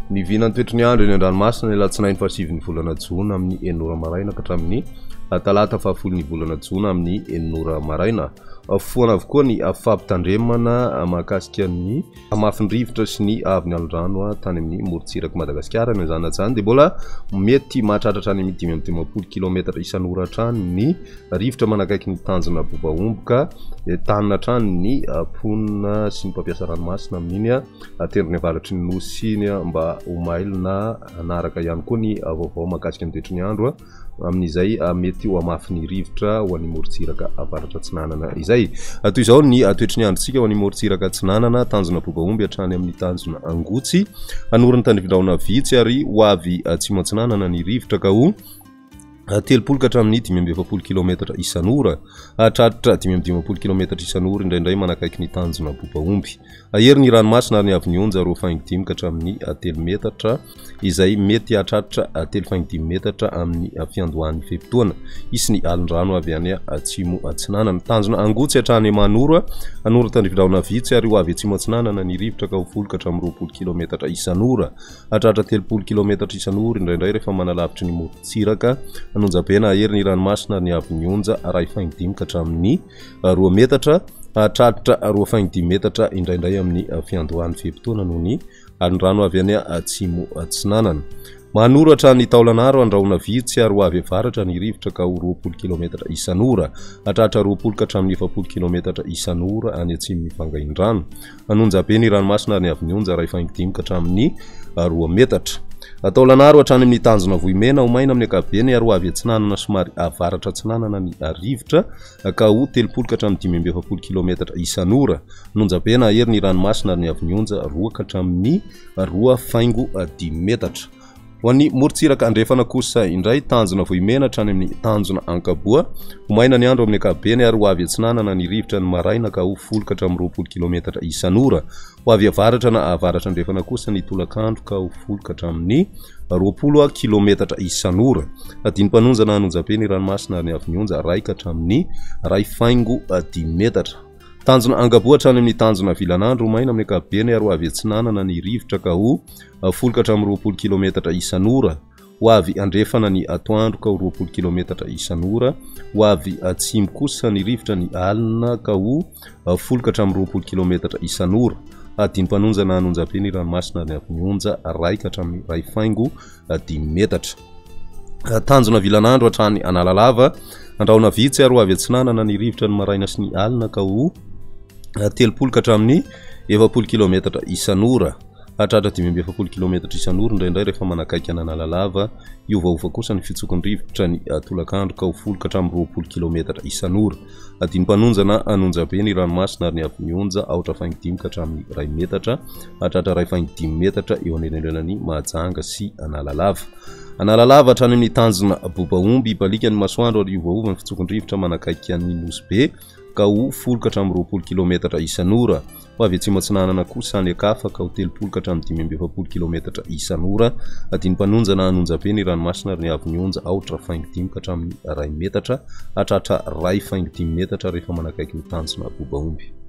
Ny vinany toetry ny andro eny an-dranomasina ny alatsinainy fahasiviny volana jona amin'ny 9 maraina ka hatramin'ny talata fahafolo ny volana jona amin'ny 9 maraina. Foana avokoa ny fampitandremana mahakasika ny mafin-drivotra sy ny avy ny alondrano tany amin'ny morontsiraka Madagasikara ny zany hatrany dia mbola mety mahatratra hatrany amin'ny 580 km isan'ora hatrany ny rivotra manakaiky ny tanjona bobaomboka tanina hatrany ny ponina sy ny mpampiasa ranomasina amin'iny ateriny avalatry ny nosy iny mba ho mailo na anaraka ihany koa ny vaovao mahakasika ny toetry ny andro amin'izay mety ho amafy ny rivotra ho an'ny morontsiraka avaratra Atsinanana izay. Toy izao ny toetry ny androntsika ho an'ny morontsiraka Atsinanana tanjona bobaomby hatrany amin'ny tanjona Angotsy anorin'ny tandrifin-drahona vitsy ary ho avy atsimo Atsinanana ny rivotra ka ho 30 ka hatramin'ny 570 km isan'ora hatratra 580 km isan'ora indraindray manakaiky ny tanjona bobaomby. Ahery ny ranomasina ary ny avy ny onja 2.5 ka hatramin'ny 3 metatra izay mety hahatratra 3.5 metatra amin'ny fiandohan'ny fe-potoana isy ny alondrano avy any atsimo Atsinanana. Tanjona Angotsy hatrany Manoro anorin'ny tandrifin-drahona vitsy ary ho avy atsimo Atsinanana ny rivotra ka ho 10 ka hatramin'ny 20 km isan'ora hatratra 30 km isan'ora indraindray rehefa manalavitry ny morontsiraka anonjam-pena. Ahery ny ranomasina ny avy ny onja 2.5 ka hatramin'ny 2 metatra hatratra 2.5 metatra indraindray amin'ny fiandohan'ny fe-potoana noho ny alondrano avy any atsimo Atsinanana. Manoro hatrany Taolanaro andrahona vitsy ary ho avy avaratra ny rivotra ka ho 20 km isan'ora hatratra 20 ka hatramin'ny 70 km isan'ora any atsimon'ny fangain-drano. Anonjam-pena ny ranomasina ny avy ny onja 2.5 ka hatramin'ny 2 metatra. Taolanaro hatrany amin'ny tanjona Vohimena ho maina amin'ny ankapobeny ary ho avy Atsinanana somary avaratra Atsinanana ny rivotra ka ho 30 ka hatramin'ny 570 km isan'ora. Anonjam-pena ahery ny ranomasina ny avy ny onja 2 ka hatramin'ny 2.10 metatra. Ho an'ny morontsiraka andrefana kosa indray tanjona Vohimena hatrany amin'ny tanjona Ankaboa ho maina ny andro amin'ny ankapobeny ary ho avy Atsinanana ny rivotra ny maraina ka ho 10 ka hatramin'ny 20 km isan'ora. Ho avy avaratra na avaratra andrefana kosa ny tolakandro ka ho 10 ka hatramin'ny 20 km isan'ora. Adiny-panonjana anonjam-pena ny ranomasina ny avy ny onja 1 ka hatramin'ny 2.10 metatra. Tanjona Angaboa hatrany amin'ny tanjona Vilanandro ho maina amin'ny ankapobeny ary ho avy Atsinanana ny rivotra ka ho 10 ka hatramin'ny 20 km isan'ora. Ho avy andrefana ny atoandro ka ho 20 km isan'ora. Ho avy atsimo kosa ny rivotra ny alina ka ho 10 ka hatramin'ny 20 km isan'ora. Adiny-panonjana anonjam-pena ny ranomasina ny avy ny onja 1 ka hatramin'ny 2.10 metatra. Tanjona Vilanandro hatrany Analalava andrahona vitsy ary ho avy Atsinanana ny rivotra ny maraina sy ny alina ka ho 30 ka hatramin'ny 70 km isan'ora hatratra 570 km isan'ora indraindray rehefa manakaiky Analalava. Iovaova kosa ny fitsokon'ny rivotra ny tolakandro ka ho 10 ka hatramin'ny 20 km isan'ora. Adiny-panonjana anonjam-pena ny ranomasina ary ny avy ny onja 2.5 ka hatramin'ny 2 metatra hatratra 2.5 metatra eo anelanelany Mahajanga sy Analalava. Analalava hatrany amin'ny tanjona Bobaomby balika ny masoandro ary iovaova ny fitsokon'ny rivotra manakaiky ny Nosy ka ho 10 ka hatramin'ny 20 km isan'ora. Ho avy atsimo Atsinanana kosa ny Akafa ka ho 30 ka hatramin'ny 570 km isan'ora. Adiny-panonjana anonjam-pena ny ranomasina ary ny avy ny onja 2.5 ka hatramin'ny 2 metatra hatratra 2.10 metatra rehefa manakaiky ny tanjona Bobaomby.